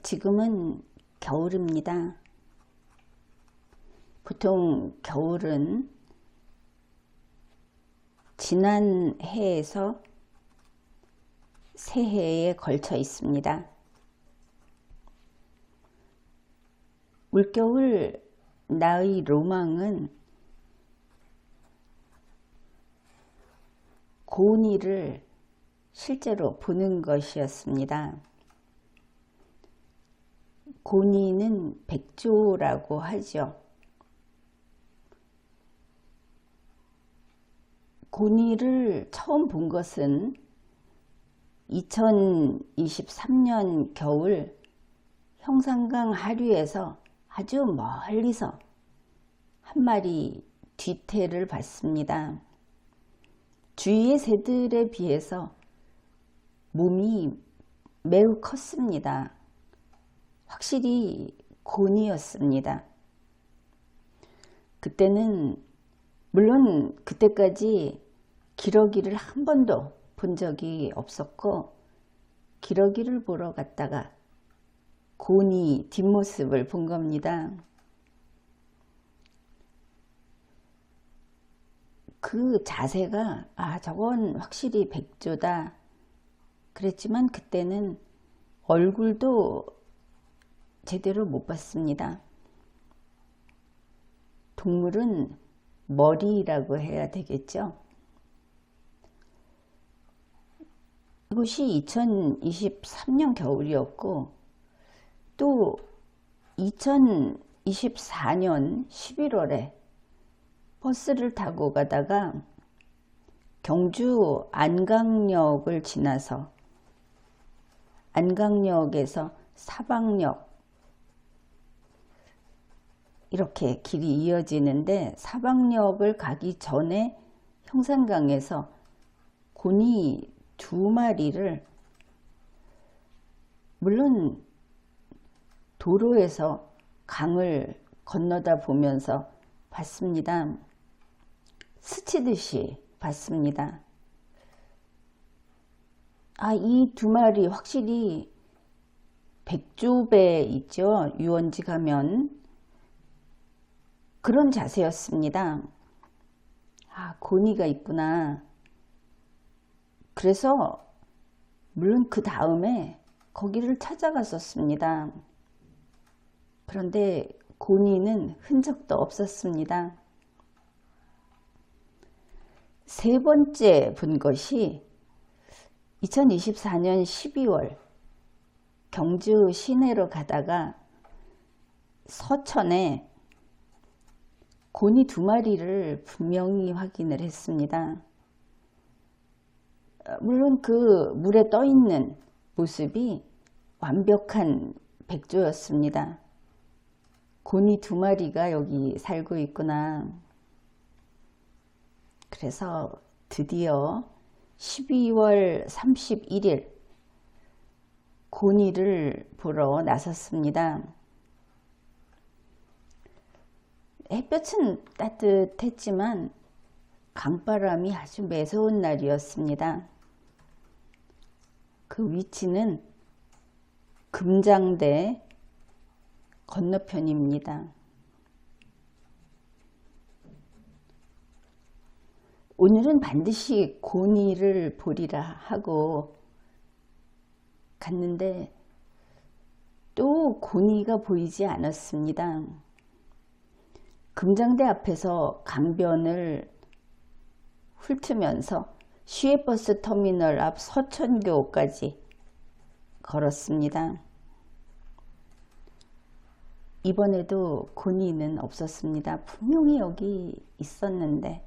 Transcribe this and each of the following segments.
지금은 겨울입니다. 보통 겨울은 지난 해에서 새해에 걸쳐 있습니다. 올겨울 나의 로망은 고니를 실제로 보는 것이었습니다. 고니는 백조라고 하죠. 고니를 처음 본 것은 2023년 겨울 형산강 하류에서 아주 멀리서 한 마리 뒤태를 봤습니다. 주위의 새들에 비해서 몸이 매우 컸습니다. 확실히 고니였습니다. 그때는 물론 그때까지 기러기를 한 번도 본 적이 없었고 기러기를 보러 갔다가 고니 뒷모습을 본 겁니다. 그 자세가 저건 확실히 백조다 그랬지만 그때는 얼굴도 제대로 못 봤습니다. 동물은 머리라고 해야 되겠죠. 이것이 2023년 겨울이었고 또 2024년 11월에 버스를 타고 가다가 경주 안강역을 지나서 안강역에서 사방역 이렇게 길이 이어지는데 사방역을 가기 전에 형산강에서 고니 2마리를 물론 도로에서 강을 건너다 보면서 봤습니다. 스치듯이 봤습니다. 이 2마리 확실히 백조배 있죠. 유원지 가면 그런 자세였습니다. 고니가 있구나. 그래서 물론 그 다음에 거기를 찾아갔었습니다. 그런데 고니는 흔적도 없었습니다. 세 번째 본 것이 2024년 12월 경주 시내로 가다가 서천에 고니 2마리를 분명히 확인을 했습니다. 물론 그 물에 떠 있는 모습이 완벽한 백조였습니다. 고니 2마리가 여기 살고 있구나. 그래서 드디어 12월 31일 고니를 보러 나섰습니다. 햇볕은 따뜻했지만 강바람이 아주 매서운 날이었습니다. 그 위치는 금장대 건너편입니다. 오늘은 반드시 고니를 보리라 하고 갔는데 또 고니가 보이지 않았습니다. 금장대 앞에서 강변을 훑으면서 시외버스 터미널 앞 서천교까지 걸었습니다. 이번에도 고니는 없었습니다. 분명히 여기 있었는데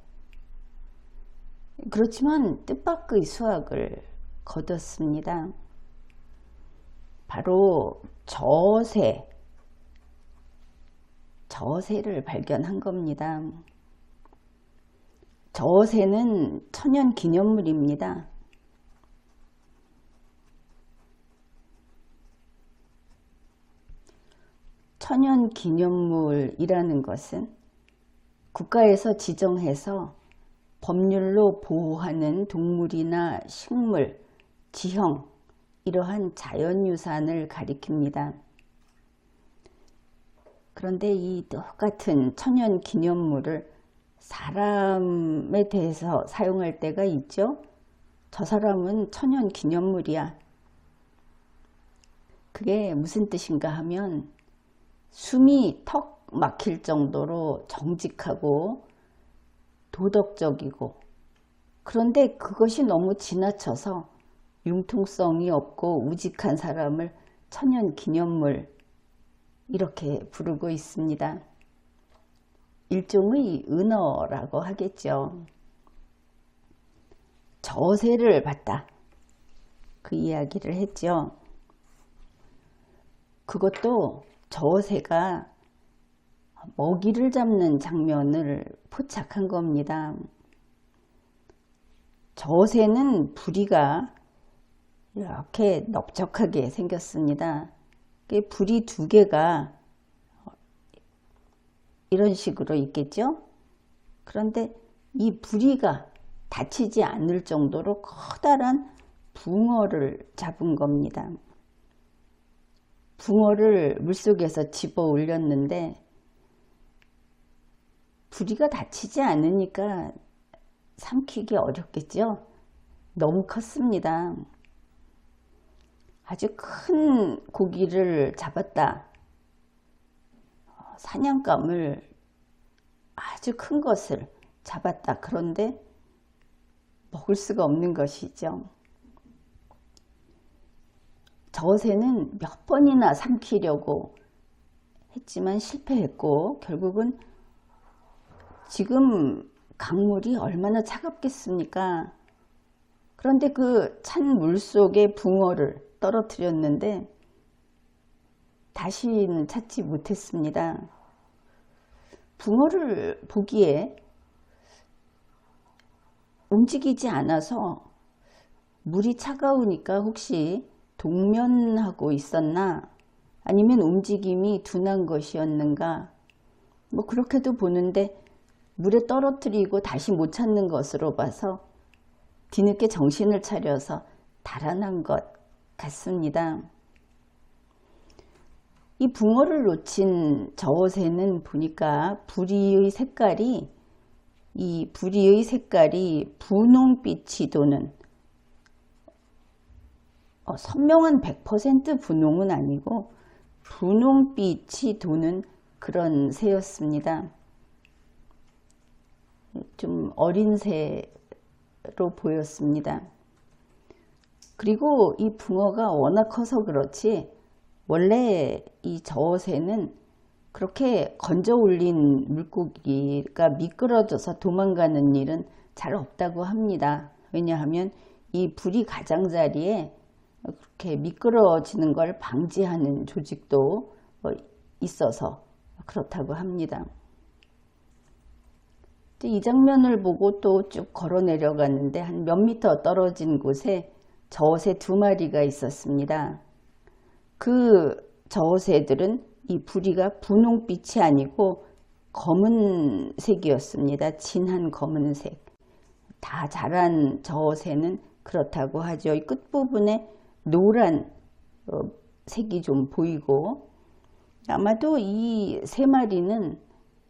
그렇지만 뜻밖의 수확을 거뒀습니다. 바로 저새를 발견한 겁니다. 저새는 천연기념물입니다. 천연기념물이라는 것은 국가에서 지정해서 법률로 보호하는 동물이나 식물, 지형 이러한 자연유산을 가리킵니다. 그런데 이 똑같은 천연기념물을 사람에 대해서 사용할 때가 있죠. 저 사람은 천연기념물이야. 그게 무슨 뜻인가 하면 숨이 턱 막힐 정도로 정직하고 도덕적이고, 그런데 그것이 너무 지나쳐서 융통성이 없고 우직한 사람을 천연기념물 이렇게 부르고 있습니다. 일종의 은어라고 하겠죠. 저세를 받다, 그 이야기를 했죠. 그것도 저세가 먹이를 잡는 장면을 포착한 겁니다. 저새는 부리가 이렇게 넓적하게 생겼습니다. 부리 두 개가 이런 식으로 있겠죠. 그런데 이 부리가 다치지 않을 정도로 커다란 붕어를 잡은 겁니다. 붕어를 물속에서 집어 올렸는데 부리가 다치지 않으니까 삼키기 어렵겠죠. 너무 컸습니다. 아주 큰 고기를 잡았다. 사냥감을 아주 큰 것을 잡았다. 그런데 먹을 수가 없는 것이죠. 저새는 몇 번이나 삼키려고 했지만 실패했고, 결국은 지금 강물이 얼마나 차갑겠습니까? 그런데 그 찬 물속에 붕어를 떨어뜨렸는데 다시는 찾지 못했습니다. 붕어를 보기에 움직이지 않아서 물이 차가우니까 혹시 동면하고 있었나, 아니면 움직임이 둔한 것이었는가, 뭐 그렇게도 보는데 물에 떨어뜨리고 다시 못 찾는 것으로 봐서 뒤늦게 정신을 차려서 달아난 것 같습니다. 이 붕어를 놓친 저새는 보니까 부리의 색깔이 분홍빛이 도는, 선명한 100% 분홍은 아니고 분홍빛이 도는 그런 새였습니다. 좀 어린 새로 보였습니다. 그리고 이 붕어가 워낙 커서 그렇지 원래 이 저새는 그렇게 건져 올린 물고기가 미끄러져서 도망가는 일은 잘 없다고 합니다. 왜냐하면 이 부리 가장자리에 그렇게 미끄러지는 걸 방지하는 조직도 있어서 그렇다고 합니다. 이 장면을 보고 또 쭉 걸어 내려갔는데 한 몇 미터 떨어진 곳에 저새 두 마리가 있었습니다. 그 저새들은 이 부리가 분홍빛이 아니고 검은색이었습니다. 진한 검은색. 다 자란 저새는 그렇다고 하죠. 이 끝부분에 노란 색이 좀 보이고, 아마도 이 세 마리는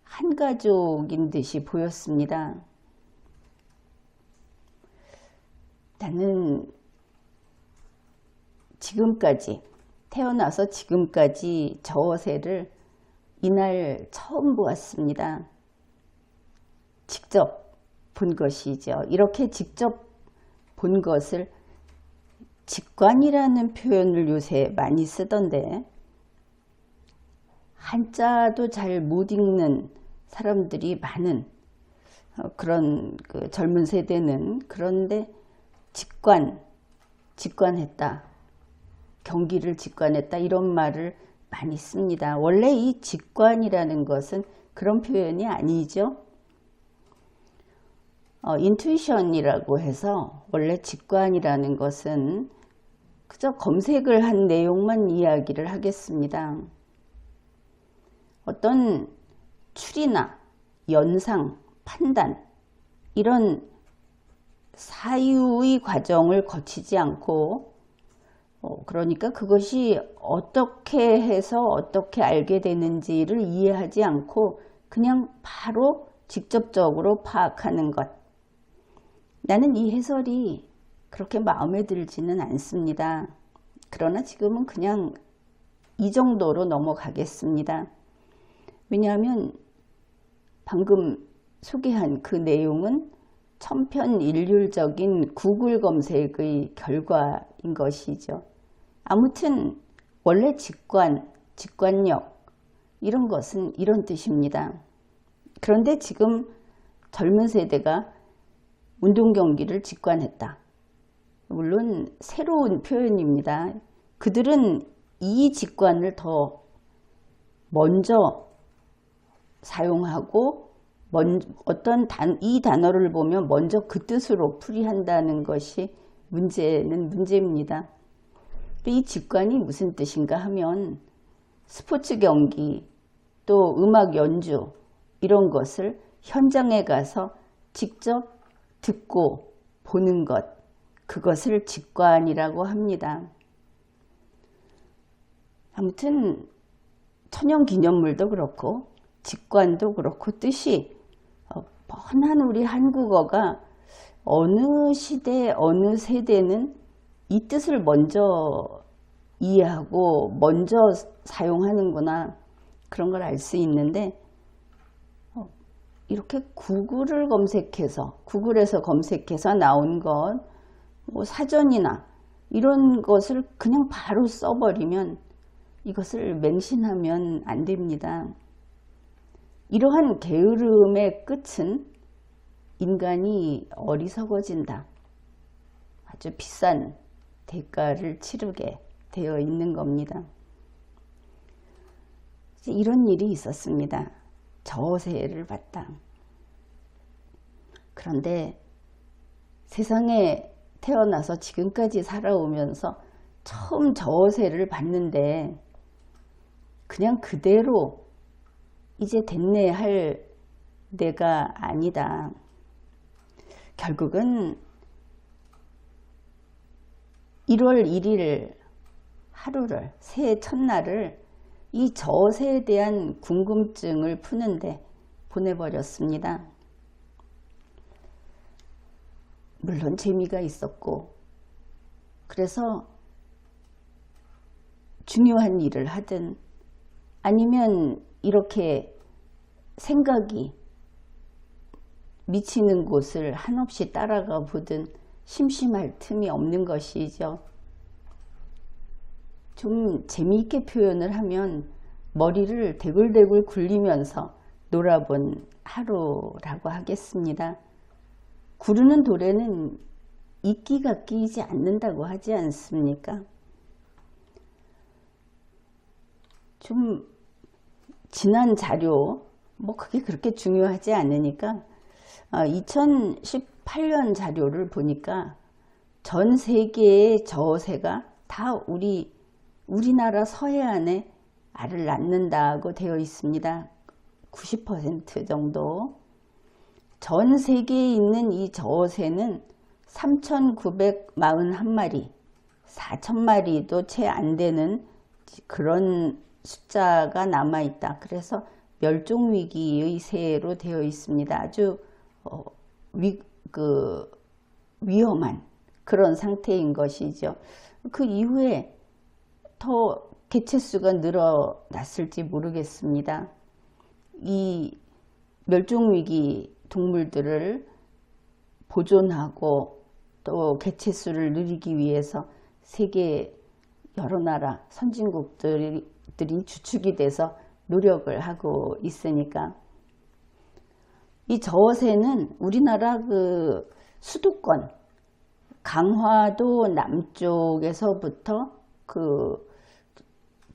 한 가족인 듯이 보였습니다. 나는 지금까지, 태어나서 지금까지 저새를 이날 처음 보았습니다. 직접 본 것이죠. 이렇게 직접 본 것을 직관이라는 표현을 요새 많이 쓰던데, 한자도 잘 못 읽는 사람들이 많은 그런 그 젊은 세대는, 그런데 직관했다, 경기를 직관했다, 이런 말을 많이 씁니다. 원래 이 직관이라는 것은 그런 표현이 아니죠. 인투이션이라고 해서 원래 직관이라는 것은 그저 검색을 한 내용만 이야기를 하겠습니다. 어떤 추리나 연상, 판단, 이런 사유의 과정을 거치지 않고 그러니까 그것이 어떻게 해서 어떻게 알게 되는지를 이해하지 않고 그냥 바로 직접적으로 파악하는 것. 나는 이 해설이 그렇게 마음에 들지는 않습니다. 그러나 지금은 그냥 이 정도로 넘어가겠습니다. 왜냐하면 방금 소개한 그 내용은 천편일률적인 구글 검색의 결과인 것이죠. 아무튼 원래 직관, 직관력 이런 것은 이런 뜻입니다. 그런데 지금 젊은 세대가 운동 경기를 직관했다. 물론 새로운 표현입니다. 그들은 이 직관을 더 먼저 사용하고 이 단어를 보면 먼저 그 뜻으로 풀이한다는 것이 문제입니다. 이 직관이 무슨 뜻인가 하면 스포츠 경기 또 음악 연주 이런 것을 현장에 가서 직접 듣고 보는 것, 그것을 직관이라고 합니다. 아무튼 천연기념물도 그렇고 직관도 그렇고 뜻이 뻔한 우리 한국어가 어느 시대 어느 세대는 이 뜻을 먼저 이해하고 먼저 사용하는구나 그런 걸 알 수 있는데 이렇게 구글에서 검색해서 나온 것 뭐 사전이나 이런 것을 그냥 바로 써버리면 이것을 맹신하면 안 됩니다. 이러한 게으름의 끝은 인간이 어리석어진다. 아주 비싼 대가를 치르게 되어 있는 겁니다. 이런 일이 있었습니다. 저세를 봤다. 그런데 세상에 태어나서 지금까지 살아오면서 처음 저세를 봤는데 그냥 그대로 이제 됐네 할 내가 아니다. 결국은 1월 1일 하루를, 새해 첫날을 이 저세에 대한 궁금증을 푸는데 보내버렸습니다. 물론 재미가 있었고, 그래서 중요한 일을 하든 아니면 이렇게 생각이 미치는 곳을 한없이 따라가 보든 심심할 틈이 없는 것이죠. 좀 재미있게 표현을 하면 머리를 대굴대굴 굴리면서 놀아본 하루라고 하겠습니다. 구르는 돌에는 이끼가 끼이지 않는다고 하지 않습니까? 좀 지난 자료, 뭐 그게 그렇게 중요하지 않으니까 2018년 자료를 보니까 전 세계의 저새가 다 우리나라 서해안에 알을 낳는다고 되어 있습니다. 90% 정도. 전 세계에 있는 이 저새는 3,941마리, 4,000마리도 채 안 되는 그런 숫자가 남아있다. 그래서 멸종위기의 새로 되어 있습니다. 아주 위험한 그런 상태인 것이죠. 그 이후에 더 개체수가 늘어났을지 모르겠습니다. 이 멸종위기 동물들을 보존하고 또 개체수를 늘리기 위해서 세계 여러 나라 선진국들이 주축이 돼서 노력을 하고 있으니까 이 저새는 우리나라 그 수도권 강화도 남쪽에서부터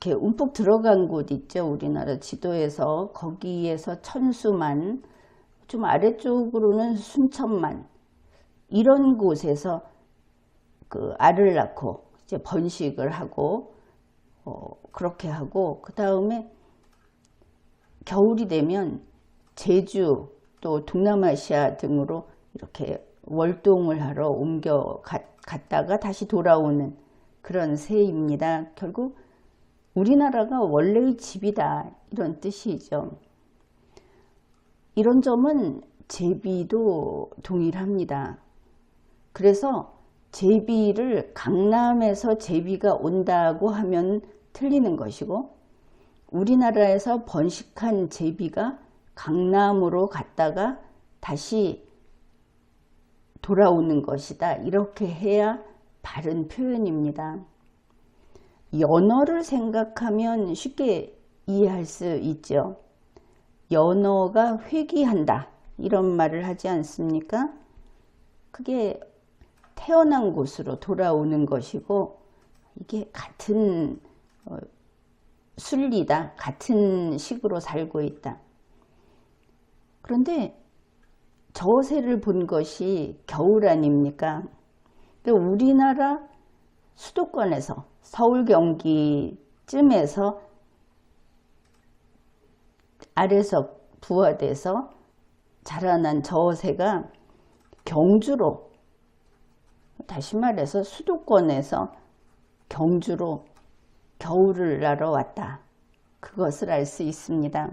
이렇게 움푹 들어간 곳 있죠. 우리나라 지도에서 거기에서 천수만, 좀 아래쪽으로는 순천만, 이런 곳에서 그 알을 낳고 이제 번식을 하고 그렇게 하고, 그 다음에 겨울이 되면 제주 또 동남아시아 등으로 이렇게 월동을 하러 갔다가 다시 돌아오는 그런 새입니다. 결국 우리나라가 원래의 집이다 이런 뜻이죠. 이런 점은 제비도 동일합니다. 그래서 제비를 강남에서 제비가 온다고 하면 틀리는 것이고 우리나라에서 번식한 제비가 강남으로 갔다가 다시 돌아오는 것이다. 이렇게 해야 바른 표현입니다. 연어를 생각하면 쉽게 이해할 수 있죠. 연어가 회귀한다 이런 말을 하지 않습니까? 그게 태어난 곳으로 돌아오는 것이고 이게 같은 순리다. 같은 식으로 살고 있다. 그런데 저새를 본 것이 겨울 아닙니까? 우리나라 수도권에서 서울 경기쯤에서 아래서 부화돼서 자라난 저새가 경주로 다시 말해서 수도권에서 경주로 겨울을 나러 왔다. 그것을 알 수 있습니다.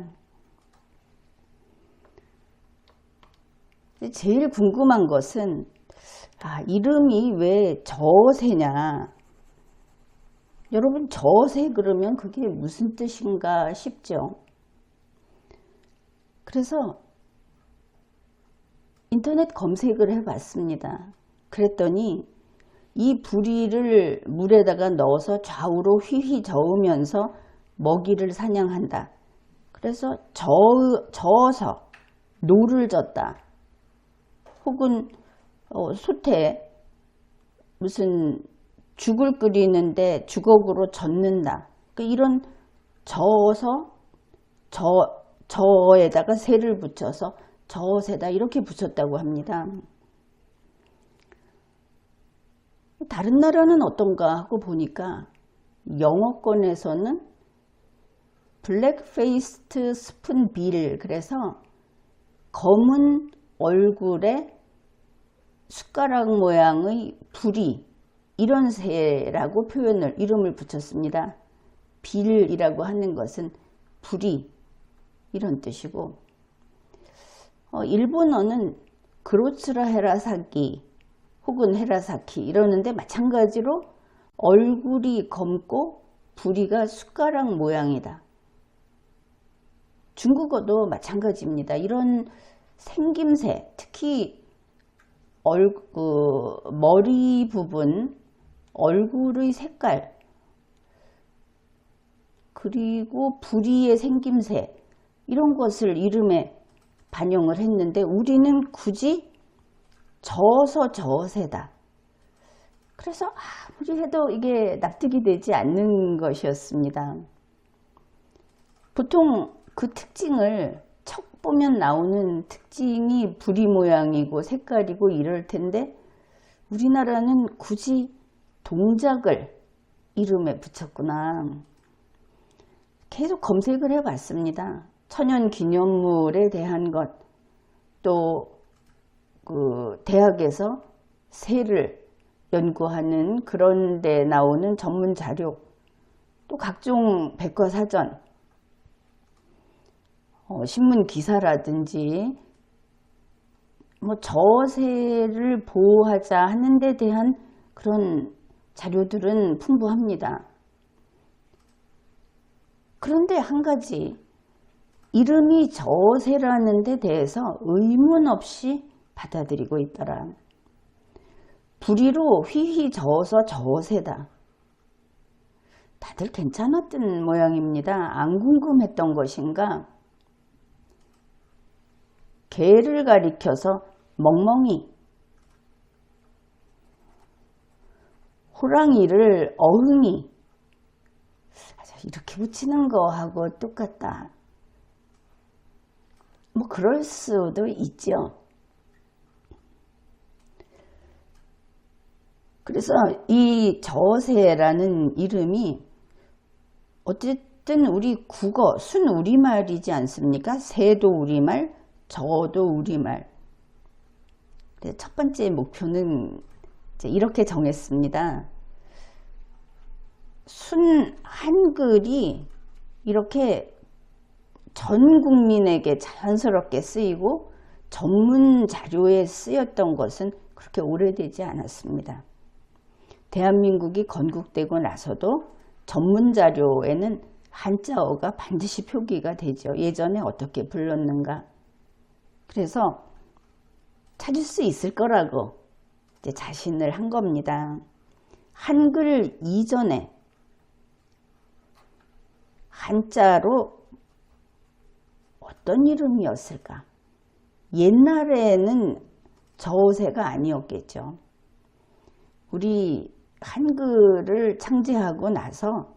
제일 궁금한 것은 이름이 왜 저새냐. 여러분 저새 그러면 그게 무슨 뜻인가 싶죠. 그래서 인터넷 검색을 해봤습니다. 그랬더니 이 부리를 물에다가 넣어서 좌우로 휘휘 저으면서 먹이를 사냥한다. 그래서 저어서 노를 젓다. 혹은 솥에 무슨 죽을 끓이는데 주걱으로 젓는다. 그러니까 이런 저어서 저에다가 새를 붙여서 저새다 이렇게 붙였다고 합니다. 다른 나라는 어떤가 하고 보니까 영어권에서는 블랙페이스드 스푼빌, 그래서 검은 얼굴에 숟가락 모양의 부리, 이런 새라고 이름을 붙였습니다. 빌이라고 하는 것은 부리 이런 뜻이고, 일본어는 그로츠라 헤라사키 혹은 헤라사키 이러는데 마찬가지로 얼굴이 검고 부리가 숟가락 모양이다. 중국어도 마찬가지입니다. 이런 생김새, 특히 머리 부분, 얼굴의 색깔, 그리고 부리의 생김새, 이런 것을 이름에 반영을 했는데 우리는 굳이 저어서 저새다. 그래서 아무리 해도 이게 납득이 되지 않는 것이었습니다. 보통 그 특징을 척 보면 나오는 특징이 부리 모양이고 색깔이고 이럴 텐데 우리나라는 굳이 동작을 이름에 붙였구나. 계속 검색을 해봤습니다. 천연기념물에 대한 것, 또 그 대학에서 새를 연구하는 그런 데 나오는 전문 자료, 또 각종 백과사전, 신문 기사라든지 저새를 보호하자 하는 데 대한 그런 자료들은 풍부합니다. 그런데 한 가지, 이름이 저새라는 데 대해서 의문 없이 받아들이고 있더라. 부리로 휘휘 저어서 저새다. 다들 괜찮았던 모양입니다. 안 궁금했던 것인가? 개를 가리켜서 멍멍이, 호랑이를 어흥이, 이렇게 붙이는 거하고 똑같다. 그럴 수도 있죠. 그래서 이 저새라는 이름이 어쨌든 우리 국어, 순우리말이지 않습니까? 새도 우리말, 저도 우리말. 첫 번째 목표는 이제 이렇게 정했습니다. 순 한글이 이렇게 전 국민에게 자연스럽게 쓰이고 전문 자료에 쓰였던 것은 그렇게 오래되지 않았습니다. 대한민국이 건국되고 나서도 전문 자료에는 한자어가 반드시 표기가 되죠. 예전에 어떻게 불렀는가. 그래서 찾을 수 있을 거라고 이제 자신을 한 겁니다. 한글 이전에 한자로 어떤 이름이었을까? 옛날에는 저어새가 아니었겠죠. 우리 한글을 창제하고 나서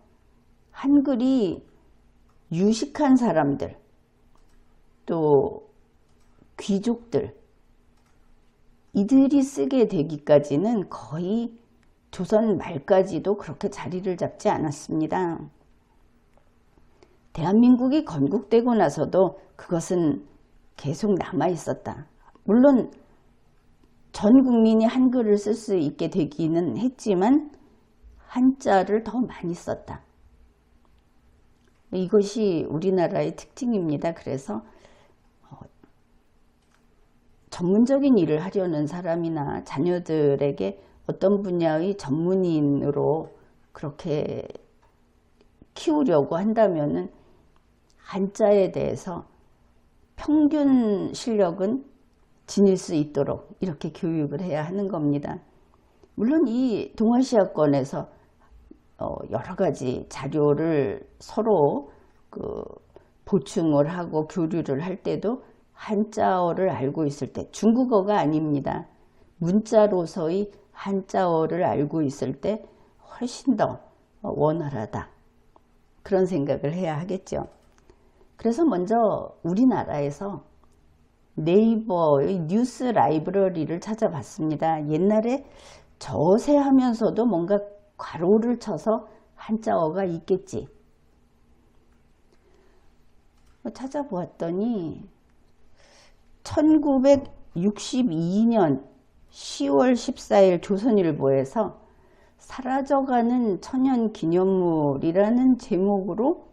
한글이 유식한 사람들, 또 귀족들, 이들이 쓰게 되기까지는 거의 조선 말까지도 그렇게 자리를 잡지 않았습니다. 대한민국이 건국되고 나서도 그것은 계속 남아 있었다. 물론 전 국민이 한글을 쓸 수 있게 되기는 했지만 한자를 더 많이 썼다. 이것이 우리나라의 특징입니다. 그래서 전문적인 일을 하려는 사람이나 자녀들에게 어떤 분야의 전문인으로 그렇게 키우려고 한다면은 한자에 대해서 평균 실력은 지닐 수 있도록 이렇게 교육을 해야 하는 겁니다. 물론 이 동아시아권에서 여러 가지 자료를 서로 보충을 하고 교류를 할 때도 한자어를 알고 있을 때, 중국어가 아닙니다. 문자로서의 한자어를 알고 있을 때 훨씬 더 원활하다. 그런 생각을 해야 하겠죠. 그래서 먼저 우리나라에서 네이버의 뉴스 라이브러리를 찾아봤습니다. 옛날에 저세하면서도 뭔가 괄호를 쳐서 한자어가 있겠지. 찾아보았더니 1962년 10월 14일 조선일보에서 사라져가는 천연기념물이라는 제목으로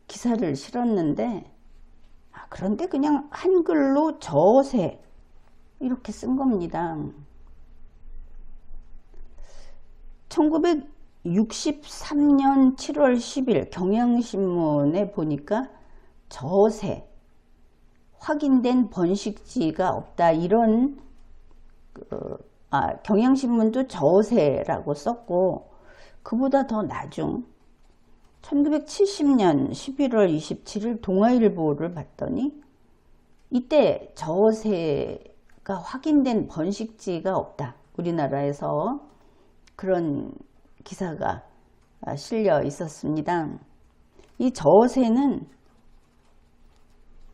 기사를 실었는데, 그런데 그냥 한글로 저세 이렇게 쓴 겁니다. 1963년 7월 10일 경향신문에 보니까 저세, 확인된 번식지가 없다, 이런 경향신문도 저세라고 썼고, 그보다 더 나중 1970년 11월 27일 동아일보를 봤더니 이때 저세가 확인된 번식지가 없다, 우리나라에서 그런 기사가 실려 있었습니다. 이 저새는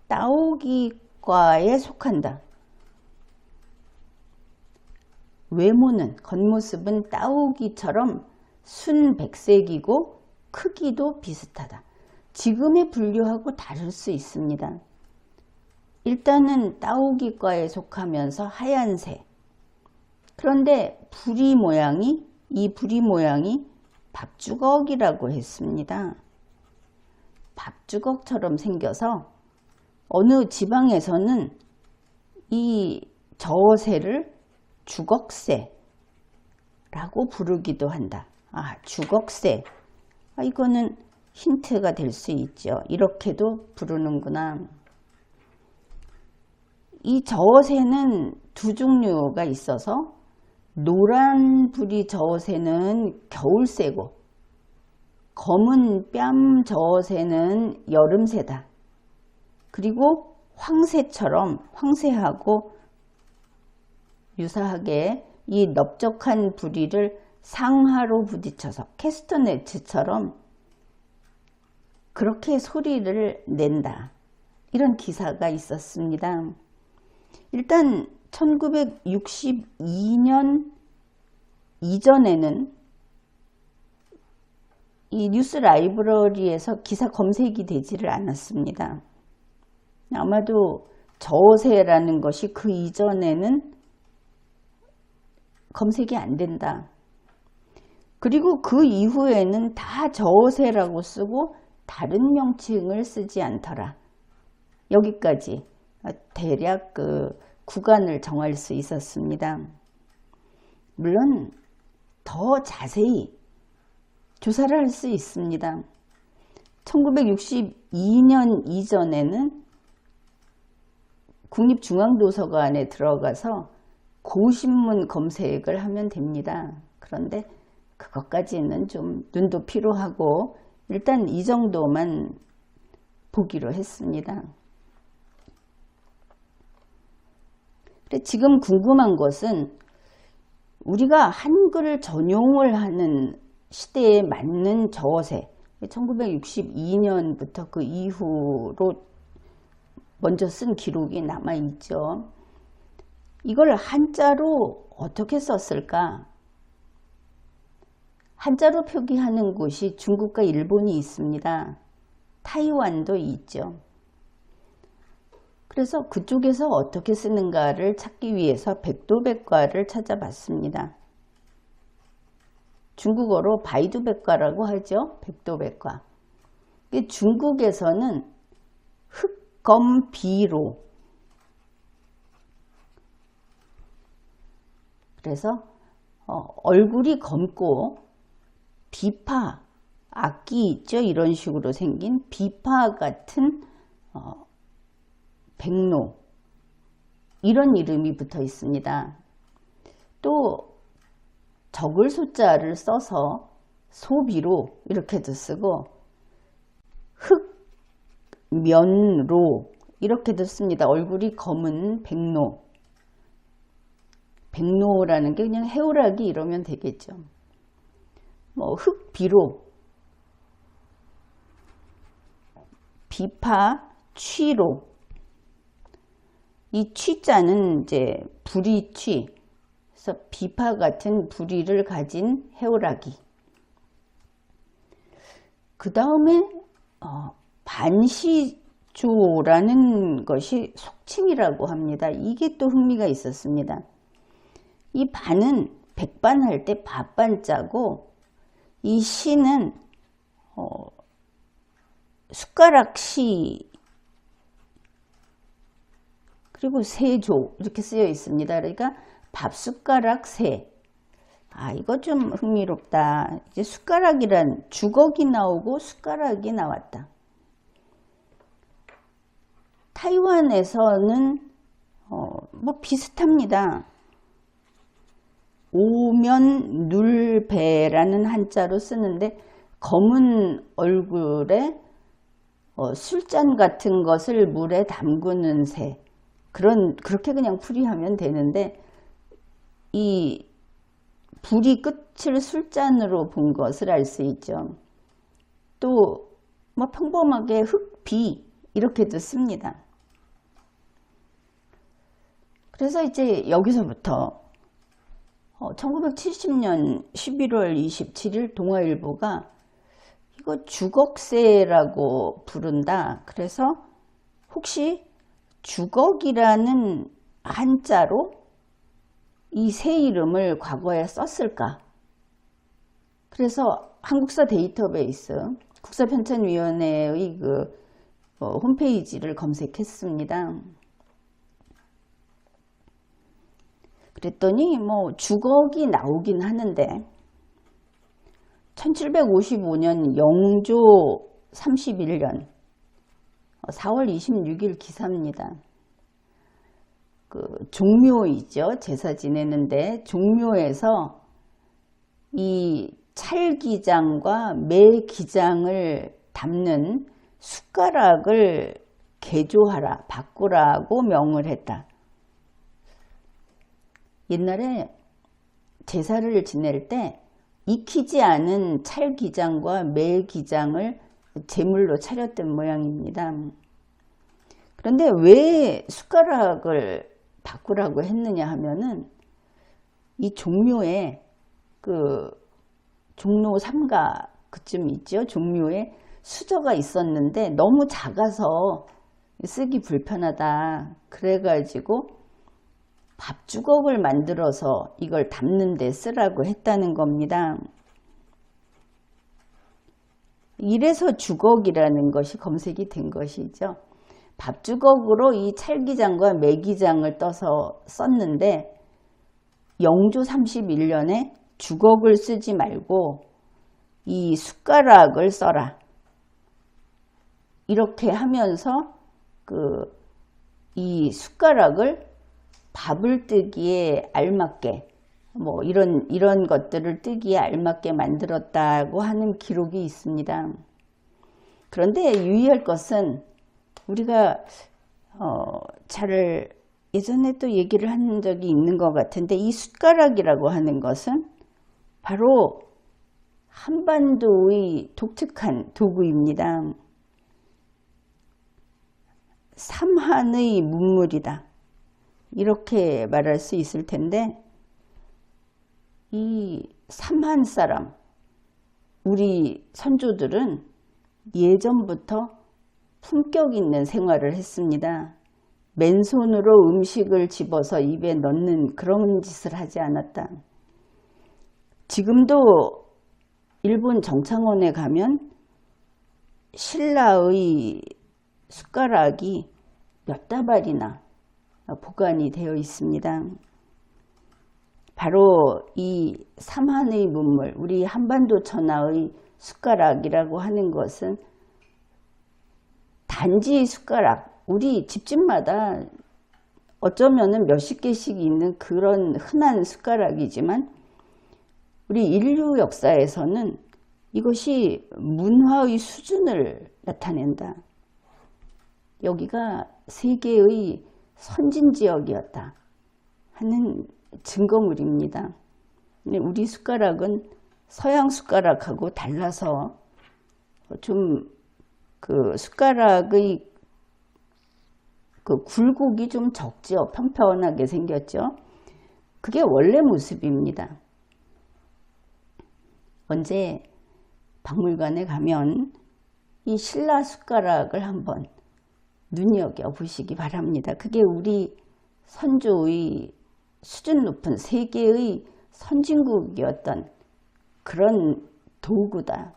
따오기과에 속한다. 외모는, 겉모습은 따오기처럼 순백색이고 크기도 비슷하다. 지금의 분류하고 다를 수 있습니다. 일단은 따오기과에 속하면서 하얀색. 그런데 이 부리 모양이 밥주걱이라고 했습니다. 밥주걱처럼 생겨서 어느 지방에서는 이 저새를 주걱새라고 부르기도 한다. 주걱새. 이거는 힌트가 될 수 있죠. 이렇게도 부르는구나. 이 저새는 두 종류가 있어서 노란 부리 저새는 겨울새고 검은 뺨 저새는 여름새다. 그리고 황새하고 유사하게 이 넓적한 부리를 상하로 부딪혀서 캐스터네츠처럼 그렇게 소리를 낸다. 이런 기사가 있었습니다. 일단 1962년 이전에는 이 뉴스 라이브러리에서 기사 검색이 되지를 않았습니다. 아마도 저새라는 것이 그 이전에는 검색이 안 된다. 그리고 그 이후에는 다 저세라고 쓰고 다른 명칭을 쓰지 않더라. 여기까지 대략 그 구간을 정할 수 있었습니다. 물론 더 자세히 조사를 할 수 있습니다. 1962년 이전에는 국립중앙도서관에 들어가서 고신문 검색을 하면 됩니다. 그런데 그것까지는 좀 눈도 필요하고 일단 이 정도만 보기로 했습니다. 지금 궁금한 것은 우리가 한글 전용을 하는 시대에 맞는 저어세, 1962년부터 그 이후로 먼저 쓴 기록이 남아있죠. 이걸 한자로 어떻게 썼을까? 한자로 표기하는 곳이 중국과 일본이 있습니다. 타이완도 있죠. 그래서 그쪽에서 어떻게 쓰는가를 찾기 위해서 백도백과를 찾아봤습니다. 중국어로 바이두백과라고 하죠. 백도백과. 중국에서는 흑검비로, 그래서 얼굴이 검고 비파, 악기 있죠. 이런 식으로 생긴 비파 같은 백로, 이런 이름이 붙어 있습니다. 또 적을 소자를 써서 소비로 이렇게도 쓰고 흑면로 이렇게도 씁니다. 얼굴이 검은 백로. 백로라는 게 그냥 해오라기 이러면 되겠죠. 뭐 흑비로, 비파, 취로. 이 취자는 이제 부리취, 그래서 비파 같은 부리를 가진 해오라기. 그 다음에 반시조라는 것이 속칭이라고 합니다. 이게 또 흥미가 있었습니다. 이 반은 백반할 때 밥반자고, 이 시는 숟가락시, 그리고 세조 이렇게 쓰여 있습니다. 그러니까 밥숟가락 세. 이거 좀 흥미롭다. 이제 숟가락이란 주걱이 나오고 숟가락이 나왔다. 타이완에서는 뭐 비슷합니다. 오면눌배라는 한자로 쓰는데 검은 얼굴에 술잔 같은 것을 물에 담그는 새, 그렇게 그냥 풀이하면 되는데 이 불이 끝을 술잔으로 본 것을 알 수 있죠. 또 뭐 평범하게 흑비 이렇게도 씁니다. 그래서 이제 여기서부터 1970년 11월 27일 동아일보가 이거 주걱세라고 부른다. 그래서 혹시 주걱이라는 한자로 이 새 이름을 과거에 썼을까? 그래서 한국사 데이터베이스 국사편찬위원회의 그 홈페이지를 검색했습니다. 그랬더니 뭐 주걱이 나오긴 하는데 1755년 영조 31년 4월 26일 기사입니다. 그 종묘이죠. 제사 지내는데 종묘에서 이 찰기장과 매기장을 담는 숟가락을 개조하라, 바꾸라고 명을 했다. 옛날에 제사를 지낼 때 익히지 않은 찰기장과 매기장을 제물로 차렸던 모양입니다. 그런데 왜 숟가락을 바꾸라고 했느냐 하면은 이 종묘에 그 종로 3가 그쯤 있죠. 종묘에 수저가 있었는데 너무 작아서 쓰기 불편하다. 그래가지고 밥주걱을 만들어서 이걸 담는 데 쓰라고 했다는 겁니다. 이래서 주걱이라는 것이 검색이 된 것이죠. 밥주걱으로 이 찰기장과 매기장을 떠서 썼는데 영조 31년에 주걱을 쓰지 말고 이 숟가락을 써라. 이렇게 하면서 이 숟가락을 밥을 뜨기에 알맞게 뭐 이런 것들을 뜨기에 알맞게 만들었다고 하는 기록이 있습니다. 그런데 유의할 것은 우리가 잘 예전에 또 얘기를 한 적이 있는 것 같은데 이 숟가락이라고 하는 것은 바로 한반도의 독특한 도구입니다. 삼한의 문물이다. 이렇게 말할 수 있을 텐데 이 삼한 사람, 우리 선조들은 예전부터 품격 있는 생활을 했습니다. 맨손으로 음식을 집어서 입에 넣는 그런 짓을 하지 않았다. 지금도 일본 정창원에 가면 신라의 숟가락이 몇 다발이나 보관이 되어 있습니다. 바로 이 삼한의 문물, 우리 한반도 천하의 숟가락이라고 하는 것은 단지 숟가락, 우리 집집마다 어쩌면은 몇십 개씩 있는 그런 흔한 숟가락이지만 우리 인류 역사에서는 이것이 문화의 수준을 나타낸다. 여기가 세계의 선진지역이었다 하는 증거물입니다. 우리 숟가락은 서양 숟가락하고 달라서 좀 숟가락의 굴곡이 좀 적죠. 평평하게 생겼죠. 그게 원래 모습입니다. 언제 박물관에 가면 이 신라 숟가락을 한번 눈여겨보시기 바랍니다. 그게 우리 선조의 수준 높은 세계의 선진국이었던 그런 도구다.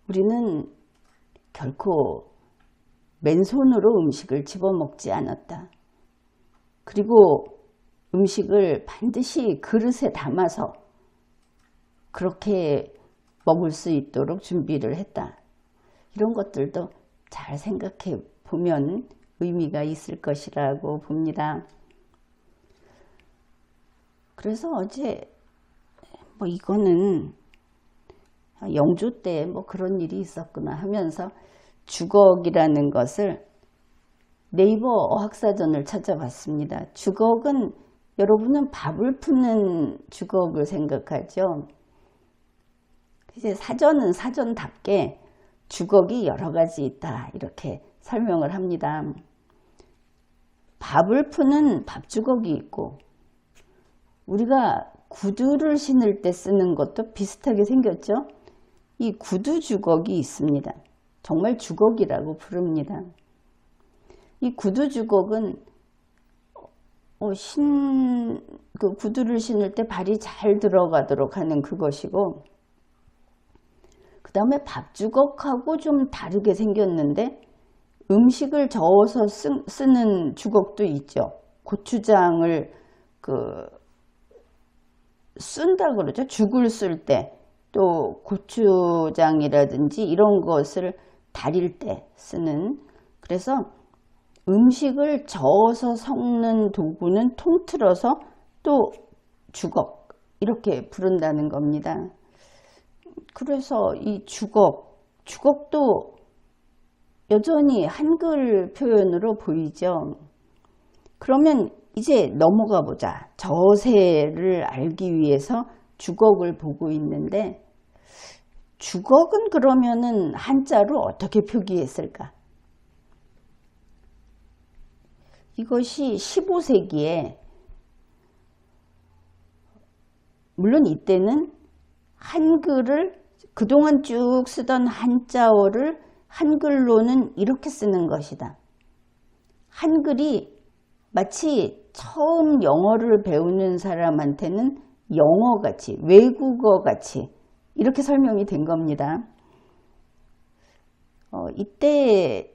우리는 결코 맨손으로 음식을 집어먹지 않았다. 그리고 음식을 반드시 그릇에 담아서 그렇게 먹을 수 있도록 준비를 했다. 이런 것들도 잘 생각해 보면 의미가 있을 것이라고 봅니다. 그래서 어제 이거는 영조 때 그런 일이 있었구나 하면서 주걱이라는 것을 네이버 어학사전을 찾아봤습니다. 주걱은 여러분은 밥을 푸는 주걱을 생각하죠. 이제 사전은 사전답게 주걱이 여러 가지 있다 이렇게 설명을 합니다. 밥을 푸는 밥주걱이 있고 우리가 구두를 신을 때 쓰는 것도 비슷하게 생겼죠. 이 구두 주걱이 있습니다. 정말 주걱이라고 부릅니다. 이 구두 주걱은 구두를 신을 때 발이 잘 들어가도록 하는 그것이고 그 다음에 밥주걱하고 좀 다르게 생겼는데 음식을 저어서 쓰는 주걱도 있죠. 고추장을 쓴다 그러죠. 죽을 쓸 때 또 고추장이라든지 이런 것을 다릴 때 쓰는, 그래서 음식을 저어서 섞는 도구는 통틀어서 또 주걱 이렇게 부른다는 겁니다. 그래서 이 주걱도 여전히 한글 표현으로 보이죠. 그러면 이제 넘어가 보자. 저세를 알기 위해서 주걱을 보고 있는데 주걱은 그러면은 한자로 어떻게 표기했을까? 이것이 15세기에 물론 이때는 한글을 그동안 쭉 쓰던 한자어를 한글로는 이렇게 쓰는 것이다. 한글이 마치 처음 영어를 배우는 사람한테는 영어같이 외국어같이 이렇게 설명이 된 겁니다. 이때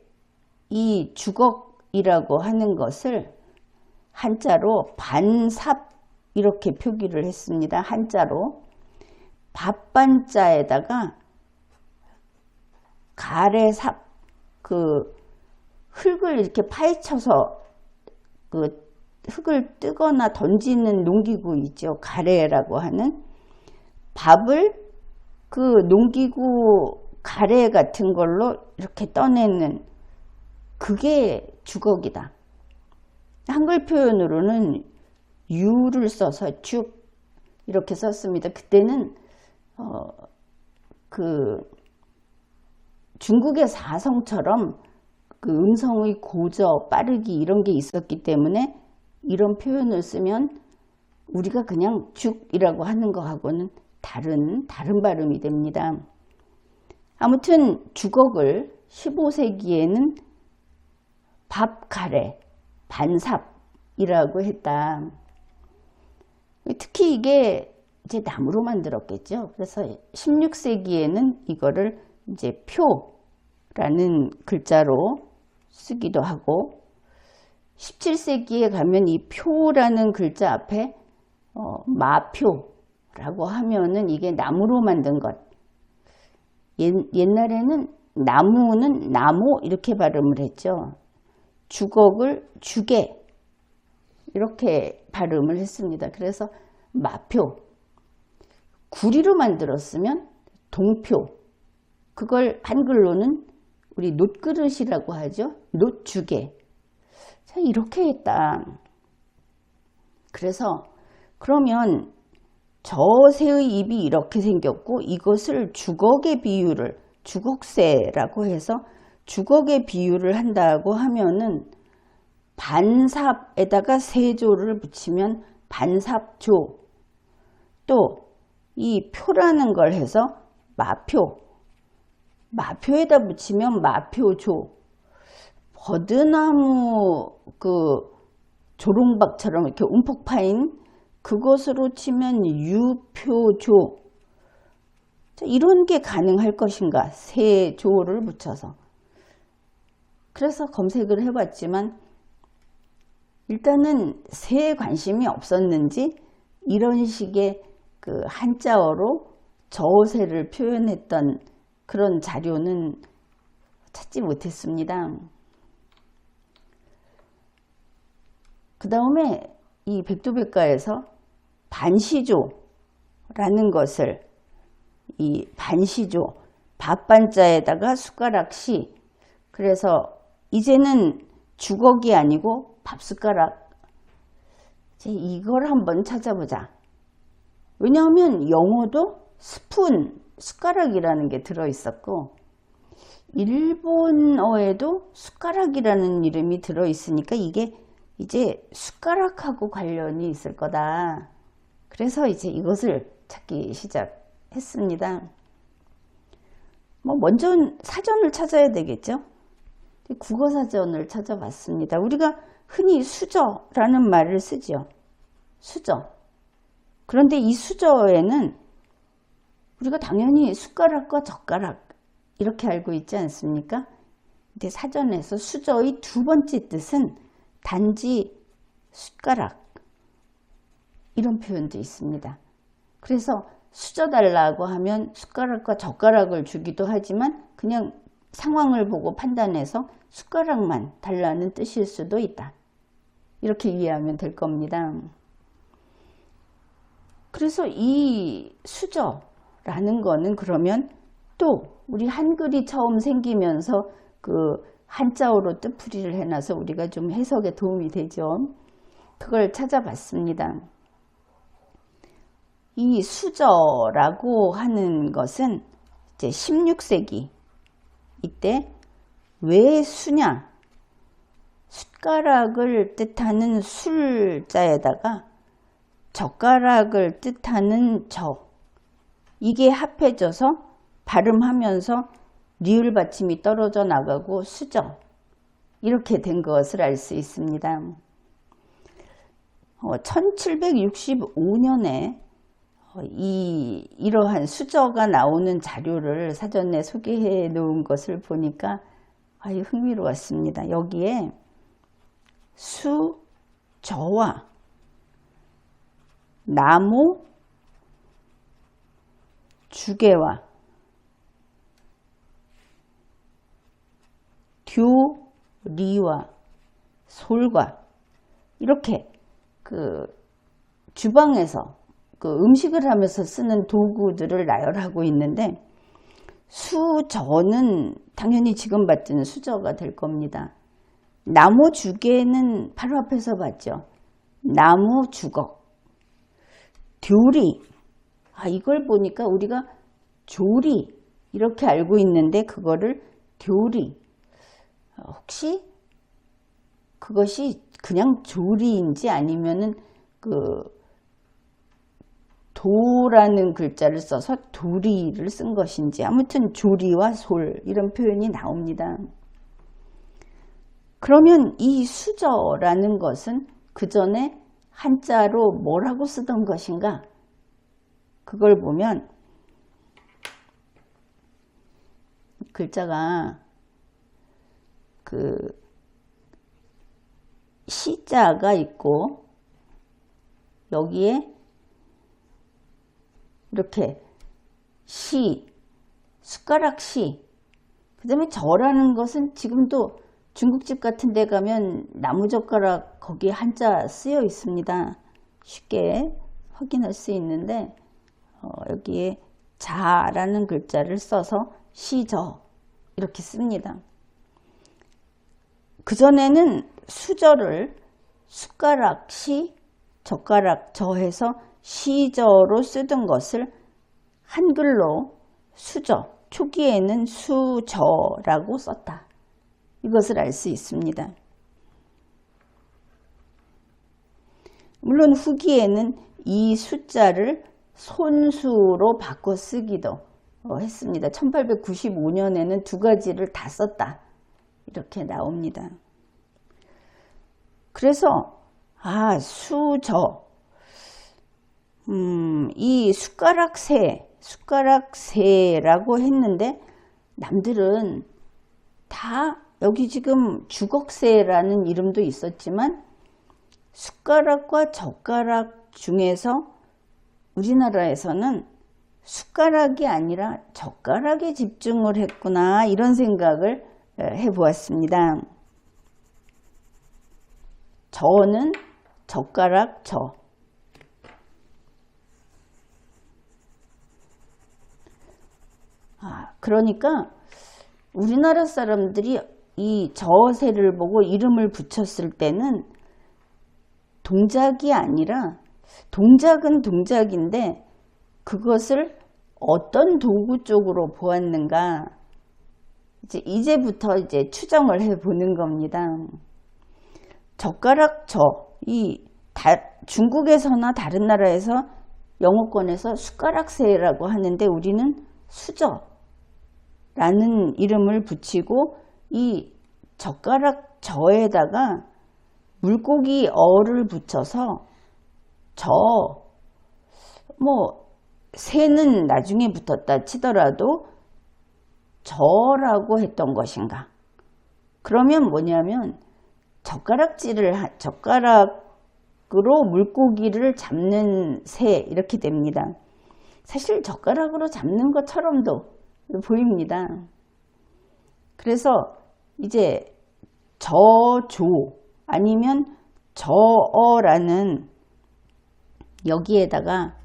이 주걱이라고 하는 것을 한자로 반삽 이렇게 표기를 했습니다. 한자로 밥반자에다가 가래삽, 그 흙을 이렇게 파헤쳐서 그 흙을 뜨거나 던지는 농기구 있죠. 가래라고 하는 밥을 그 농기구 가래 같은 걸로 이렇게 떠내는 그게 주걱이다. 한글 표현으로는 유를 써서 죽 이렇게 썼습니다. 그때는 그 중국의 사성처럼 그 음성의 고저, 빠르기 이런 게 있었기 때문에 이런 표현을 쓰면 우리가 그냥 죽이라고 하는 거하고는 다른 발음이 됩니다. 아무튼 주걱을 15세기에는 밥가래, 반삽이라고 했다. 특히 이게 이제 나무로 만들었겠죠. 그래서 16세기에는 이거를 이제 표라는 글자로 쓰기도 하고 17세기에 가면 이 표라는 글자 앞에 마표라고 하면은 이게 나무로 만든 것. 옛날에는 나무는 나무 이렇게 발음을 했죠. 주걱을 주게 이렇게 발음을 했습니다. 그래서 마표. 구리로 만들었으면 동표. 그걸 한글로는 우리 놋그릇이라고 하죠. 놋주게. 자, 이렇게 했다. 그래서 그러면 저 새의 입이 이렇게 생겼고 이것을 주걱의 비유를 주걱새라고 해서 주걱의 비유를 한다고 하면은 반삽에다가 세조를 붙이면 반삽조. 또 이 표라는 걸 해서 마표. 마표에다 붙이면 마표조. 버드나무 그 조롱박처럼 이렇게 움푹 파인 그것으로 치면 유표조. 이런 게 가능할 것인가? 세조를 붙여서. 그래서 검색을 해봤지만 일단은 새에 관심이 없었는지 이런 식의 그 한자어로 저새를 표현했던 그런 자료는 찾지 못했습니다. 그 다음에 이 백두백과에서 반시조라는 것을 이 반시조 밥반자에다가 숟가락시 그래서 이제는 주걱이 아니고 밥숟가락 이걸 한번 찾아보자. 왜냐하면 영어도 스푼, 숟가락이라는 게 들어있었고 일본어에도 숟가락이라는 이름이 들어있으니까 이게 이제 숟가락하고 관련이 있을 거다. 그래서 이제 이것을 찾기 시작했습니다. 먼저 사전을 찾아야 되겠죠. 국어사전을 찾아봤습니다. 우리가 흔히 수저라는 말을 쓰죠. 수저. 그런데 이 수저에는 우리가 당연히 숟가락과 젓가락 이렇게 알고 있지 않습니까? 근데 사전에서 수저의 두 번째 뜻은 단지 숟가락 이런 표현도 있습니다. 그래서 수저 달라고 하면 숟가락과 젓가락을 주기도 하지만 그냥 상황을 보고 판단해서 숟가락만 달라는 뜻일 수도 있다. 이렇게 이해하면 될 겁니다. 그래서 이 수저라는 거는 그러면 또 우리 한글이 처음 생기면서 그 한자어로 뜻풀이를 해놔서 우리가 좀 해석에 도움이 되죠. 그걸 찾아봤습니다. 이 수저라고 하는 것은 이제 16세기 이때 왜 수냐? 숟가락을 뜻하는 술자에다가 젓가락을 뜻하는 적 이게 합해져서 발음하면서 리을 받침이 떨어져 나가고 수저 이렇게 된 것을 알 수 있습니다. 1765년에 이러한 수저가 나오는 자료를 사전에 소개해 놓은 것을 보니까 아주 흥미로웠습니다. 여기에 수저와 나무 주개와 듀리와 솔과 이렇게 그 주방에서 그 음식을 하면서 쓰는 도구들을 나열하고 있는데, 수저는 당연히 지금 봤던 수저가 될 겁니다. 나무 주개는 바로 앞에서 봤죠. 나무 주걱. 듀리. 이걸 보니까 우리가 조리 이렇게 알고 있는데 그거를 듀리. 혹시 그것이 그냥 조리인지 아니면은 그 도라는 글자를 써서 도리를 쓴 것인지, 아무튼 조리와 솔 이런 표현이 나옵니다. 그러면 이 수저라는 것은 그 전에 한자로 뭐라고 쓰던 것인가? 그걸 보면 글자가 그 시자가 있고 여기에 이렇게 시, 숟가락 시, 그 다음에 저라는 것은 지금도 중국집 같은 데 가면 나무젓가락 거기에 한자 쓰여 있습니다. 쉽게 확인할 수 있는데 여기에 자라는 글자를 써서 시저 이렇게 씁니다. 그전에는 수저를 숟가락 시, 젓가락 저해서 시저로 쓰던 것을 한글로 수저, 초기에는 수저라고 썼다. 이것을 알 수 있습니다. 물론 후기에는 이 숫자를 손수로 바꿔 쓰기도 했습니다. 1895년에는 두 가지를 다 썼다. 이렇게 나옵니다. 그래서 수저, 이 숟가락새라고 했는데 남들은 다 여기 지금 주걱새라는 이름도 있었지만 숟가락과 젓가락 중에서 우리나라에서는 숟가락이 아니라 젓가락에 집중을 했구나, 이런 생각을 해보았습니다. 저는 젓가락 저. 그러니까 우리나라 사람들이 이 저새를 보고 이름을 붙였을 때는 동작이 아니라, 동작은 동작인데 그것을 어떤 도구 쪽으로 보았는가, 이제부터 추정을 해보는 겁니다. 젓가락 저, 중국에서나 다른 나라에서 영어권에서 숟가락새라고 하는데 우리는 수저라는 이름을 붙이고 이 젓가락 저에다가 물고기 어를 붙여서 새는 나중에 붙었다 치더라도 저라고 했던 것인가? 그러면 뭐냐면 젓가락으로 물고기를 잡는 새, 이렇게 됩니다. 사실 젓가락으로 잡는 것처럼도 보입니다. 그래서 이제 저조 아니면 저어라는 여기에다가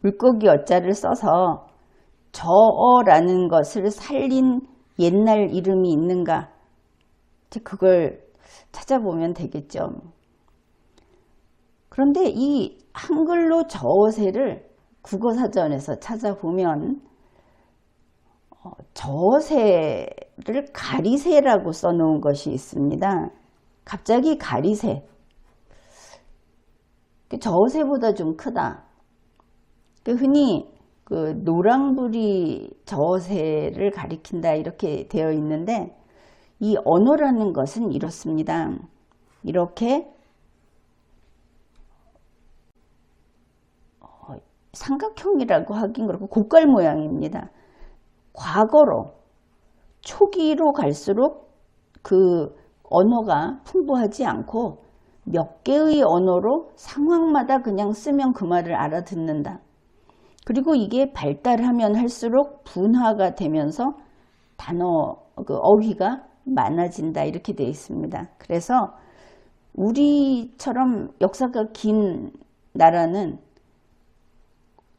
물고기 어자를 써서 저어라는 것을 살린 옛날 이름이 있는가, 그걸 찾아보면 되겠죠. 그런데 이 한글로 저어새를 국어사전에서 찾아보면 저어새를 가리새라고 써놓은 것이 있습니다. 갑자기 가리새, 저어새보다 좀 크다. 흔히 노랑부리 저어새를 가리킨다 이렇게 되어 있는데, 이 언어라는 것은 이렇습니다. 이렇게 삼각형이라고 하긴 그렇고 고깔 모양입니다. 과거로 초기로 갈수록 그 언어가 풍부하지 않고 몇 개의 언어로 상황마다 그냥 쓰면 그 말을 알아듣는다. 그리고 이게 발달하면 할수록 분화가 되면서 단어, 그 어휘가 많아진다 이렇게 되어 있습니다. 그래서 우리처럼 역사가 긴 나라는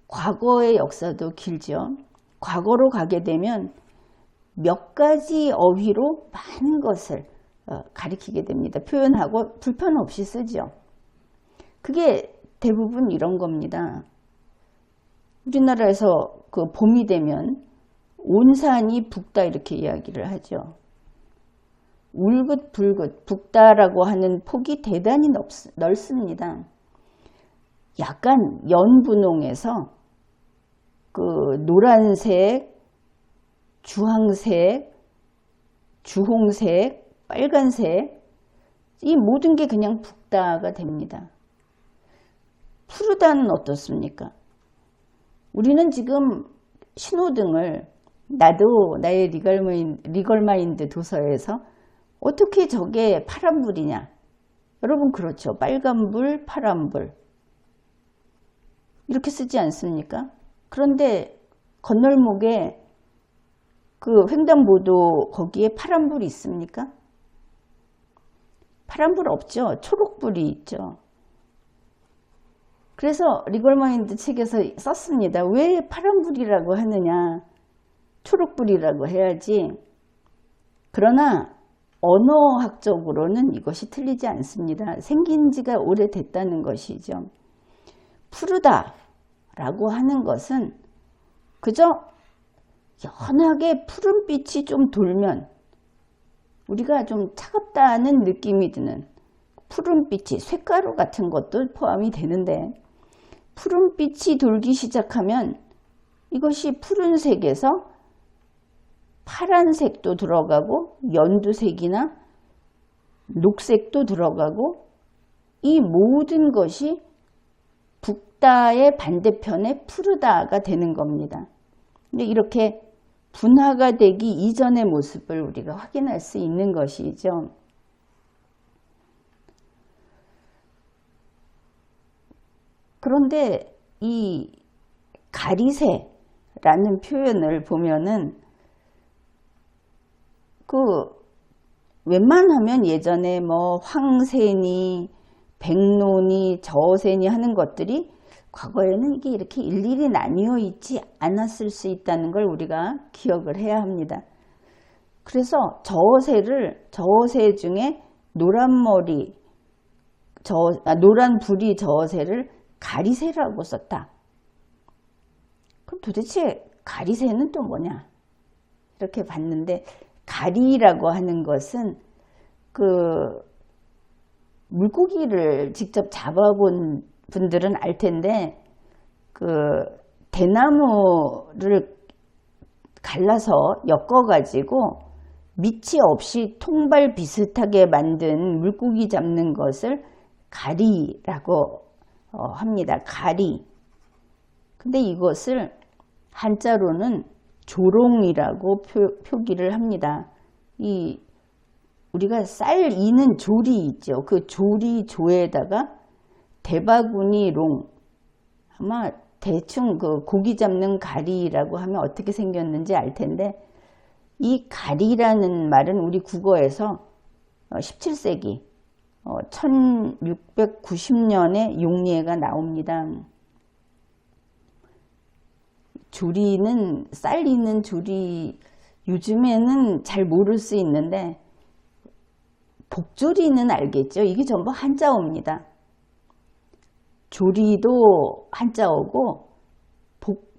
과거의 역사도 길죠. 과거로 가게 되면 몇 가지 어휘로 많은 것을 가리키게 됩니다. 표현하고 불편 없이 쓰죠. 그게 대부분 이런 겁니다. 우리나라에서 그 봄이 되면 온산이 붓다 이렇게 이야기를 하죠. 울긋불긋 붓다라고 하는 폭이 대단히 넓습니다. 약간 연분홍에서 그 노란색, 주황색, 주홍색, 빨간색 이 모든 게 그냥 붓다가 됩니다. 푸르다는 어떻습니까? 우리는 지금 신호등을 나도 나의 리걸마인드 도서에서 어떻게 저게 파란불이냐? 여러분 그렇죠. 빨간불, 파란불 이렇게 쓰지 않습니까? 그런데 건널목에 그 횡단보도 거기에 파란불이 있습니까? 파란불 없죠. 초록불이 있죠. 그래서 리걸마인드 책에서 썼습니다. 왜 파란불이라고 하느냐? 초록불이라고 해야지. 그러나 언어학적으로는 이것이 틀리지 않습니다. 생긴 지가 오래됐다는 것이죠. 푸르다라고 하는 것은 그저 연하게 푸른빛이 좀 돌면 우리가 좀 차갑다는 느낌이 드는 푸른빛이 쇳가루 같은 것도 포함이 되는데 푸른빛이 돌기 시작하면 이것이 푸른색에서 파란색도 들어가고 연두색이나 녹색도 들어가고 이 모든 것이 붓다의 반대편에 푸르다가 되는 겁니다. 근데 이렇게 분화가 되기 이전의 모습을 우리가 확인할 수 있는 것이죠. 그런데 이 가리새라는 표현을 보면은 그 웬만하면 예전에 뭐 황새니 백로니 저새니 하는 것들이 과거에는 이게 이렇게 일일이 나뉘어 있지 않았을 수 있다는 걸 우리가 기억을 해야 합니다. 그래서 저새 중에 노란머리 노란불이 저새를 가리새라고 썼다. 그럼 도대체 가리새는 또 뭐냐? 이렇게 봤는데 가리라고 하는 것은 그 물고기를 직접 잡아본 분들은 알 텐데 그 대나무를 갈라서 엮어 가지고 밑이 없이 통발 비슷하게 만든 물고기 잡는 것을 가리라고 합니다. 가리. 근데 이것을 한자로는 조롱이라고 표기를 합니다. 우리가 쌀 이는 조리 있죠. 그 조리 조에다가 대바구니 롱. 아마 대충 그 고기 잡는 가리라고 하면 어떻게 생겼는지 알 텐데 이 가리라는 말은 우리 국어에서 17세기 1690년에 용리해가 나옵니다. 조리는 쌀 있는 조리 요즘에는 잘 모를 수 있는데 복조리는 알겠죠. 이게 전부 한자어입니다. 조리도 한자어고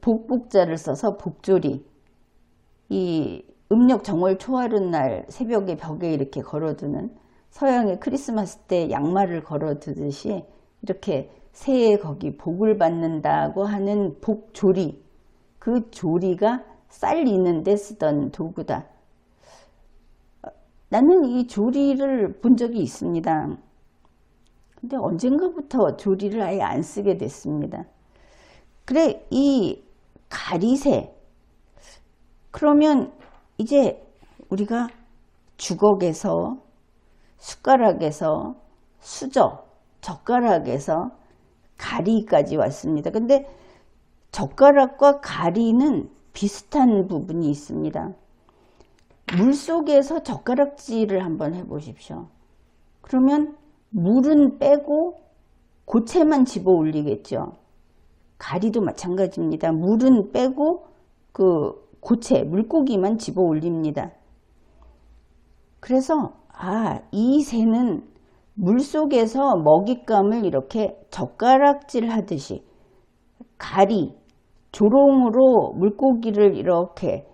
복복자를 써서 복조리. 이 음력 정월 초하룻 날 새벽에 벽에 이렇게 걸어두는 서양의 크리스마스 때 양말을 걸어두듯이 이렇게 새해 거기 복을 받는다고 하는 복조리. 그 조리가 쌀 이는데 쓰던 도구다. 나는 이 조리를 본 적이 있습니다. 근데 언젠가부터 조리를 아예 안 쓰게 됐습니다. 그래, 이 가리새. 그러면 이제 우리가 주걱에서, 숟가락에서, 수저, 젓가락에서 가리까지 왔습니다. 근데 젓가락과 가리는 비슷한 부분이 있습니다. 물속에서 젓가락질을 한번 해보십시오. 그러면 물은 빼고 고체만 집어 올리겠죠. 가리도 마찬가지입니다. 물은 빼고 그 고체, 물고기만 집어 올립니다. 그래서 이 새는 물속에서 먹잇감을 이렇게 젓가락질 하듯이 가리, 조롱으로 물고기를 이렇게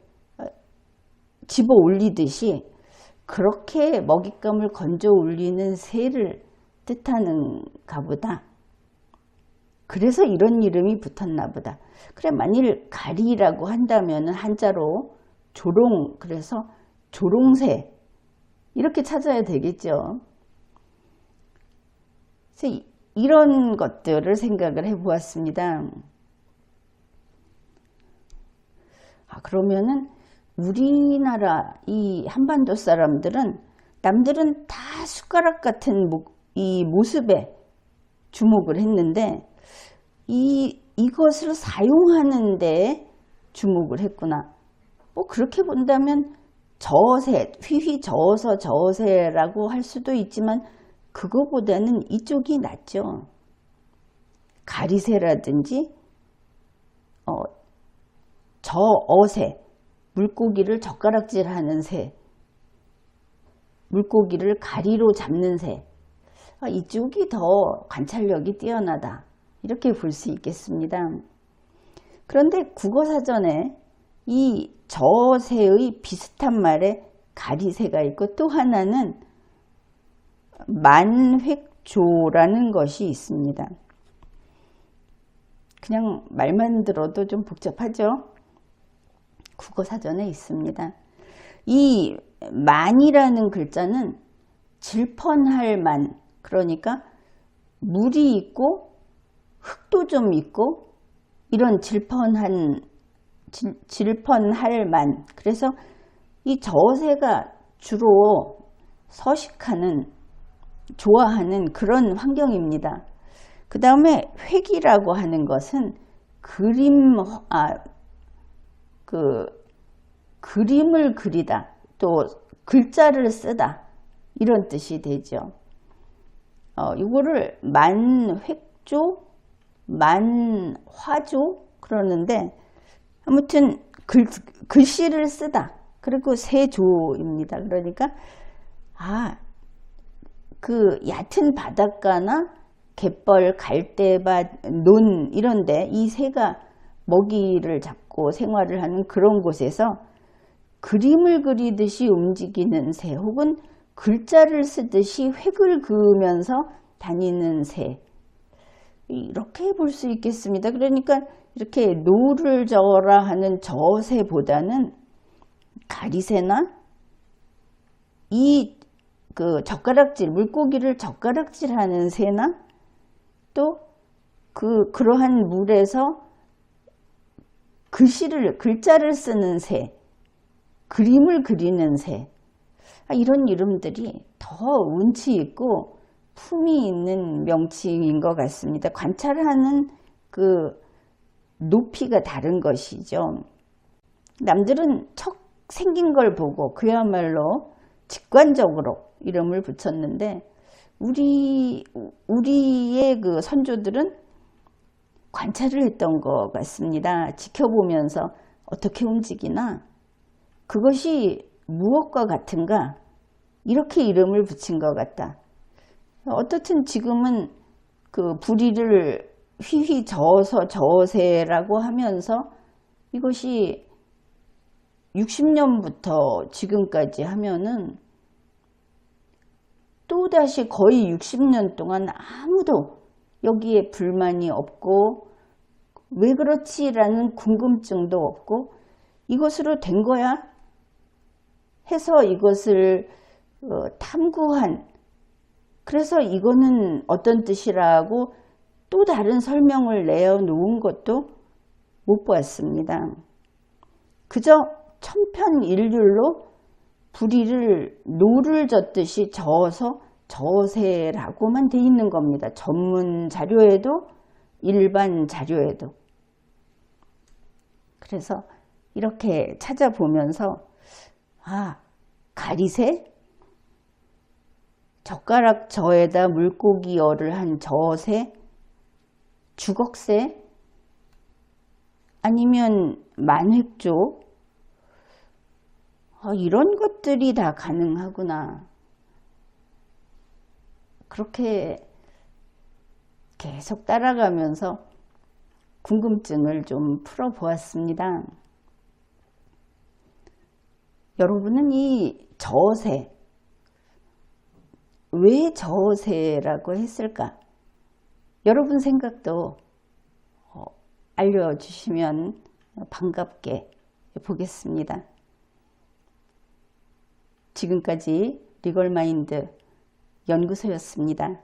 집어 올리듯이 그렇게 먹잇감을 건져 올리는 새를 뜻하는가 보다. 그래서 이런 이름이 붙었나 보다. 그래, 만일 가리라고 한다면 한자로 조롱, 그래서 조롱새 이렇게 찾아야 되겠죠. 그래서 이런 것들을 생각을 해보았습니다. 그러면은 우리나라 이 한반도 사람들은 남들은 다 숟가락 같은 이 모습에 주목을 했는데 이것을 사용하는 데 주목을 했구나. 뭐 그렇게 본다면 저새, 휘휘 저어서 저새라고 할 수도 있지만 그거보다는 이쪽이 낫죠. 가리새라든지 저어새, 물고기를 젓가락질하는 새, 물고기를 가리로 잡는 새, 이쪽이 더 관찰력이 뛰어나다, 이렇게 볼 수 있겠습니다. 그런데 국어사전에 이 저새의 비슷한 말에 가리새가 있고 또 하나는 만획조라는 것이 있습니다. 그냥 말만 들어도 좀 복잡하죠? 국어사전에 있습니다. 이 만이라는 글자는 질펀할 만, 그러니까 물이 있고 흙도 좀 있고 이런 질펀할 만, 그래서 이 저새가 주로 서식하는, 좋아하는 그런 환경입니다. 그 다음에 획이라고 하는 것은 그림을 그리다, 또 글자를 쓰다, 이런 뜻이 되죠. 이거를 만획조, 만화조 그러는데 아무튼 글씨를 쓰다, 그리고 세조입니다. 그러니까 그 얕은 바닷가나 갯벌, 갈대밭, 논 이런데 이 새가 먹이를 잡고 생활을 하는 그런 곳에서 그림을 그리듯이 움직이는 새, 혹은 글자를 쓰듯이 획을 그으면서 다니는 새, 이렇게 볼 수 있겠습니다. 그러니까 이렇게 노를 저어라 하는 저새보다는 가리새나 그 젓가락질, 물고기를 젓가락질하는 새나 또 그러한 물에서 글자를 쓰는 새, 그림을 그리는 새, 이런 이름들이 더 운치 있고 품이 있는 명칭인 것 같습니다. 관찰하는 그 높이가 다른 것이죠. 남들은 척 생긴 걸 보고 그야말로 직관적으로 이름을 붙였는데 우리의 그 선조들은 관찰을 했던 것 같습니다. 지켜보면서 어떻게 움직이나, 그것이 무엇과 같은가, 이렇게 이름을 붙인 것 같다. 어떻든 지금은 그 부리를 휘휘 저어서 저어새라고 하면서 이것이 60년부터 지금까지 하면은 또다시 거의 60년 동안 아무도 여기에 불만이 없고 왜 그렇지라는 궁금증도 없고 이것으로 된 거야 해서 이것을 탐구한, 그래서 이거는 어떤 뜻이라고 또 다른 설명을 내어놓은 것도 못 보았습니다. 그저 천편일률로 부리를 노를 젓듯이 저어서 저세라고만 돼 있는 겁니다. 전문 자료에도 일반 자료에도. 그래서 이렇게 찾아보면서 가리새? 젓가락 저에다 물고기 열을 한 저새? 주걱새? 아니면 만획조? 이런 것들이 다 가능하구나. 그렇게 계속 따라가면서 궁금증을 좀 풀어보았습니다. 여러분은 이 저새, 왜 저새라고 했을까? 여러분 생각도 알려주시면 반갑게 보겠습니다. 지금까지 리걸마인드 연구소였습니다.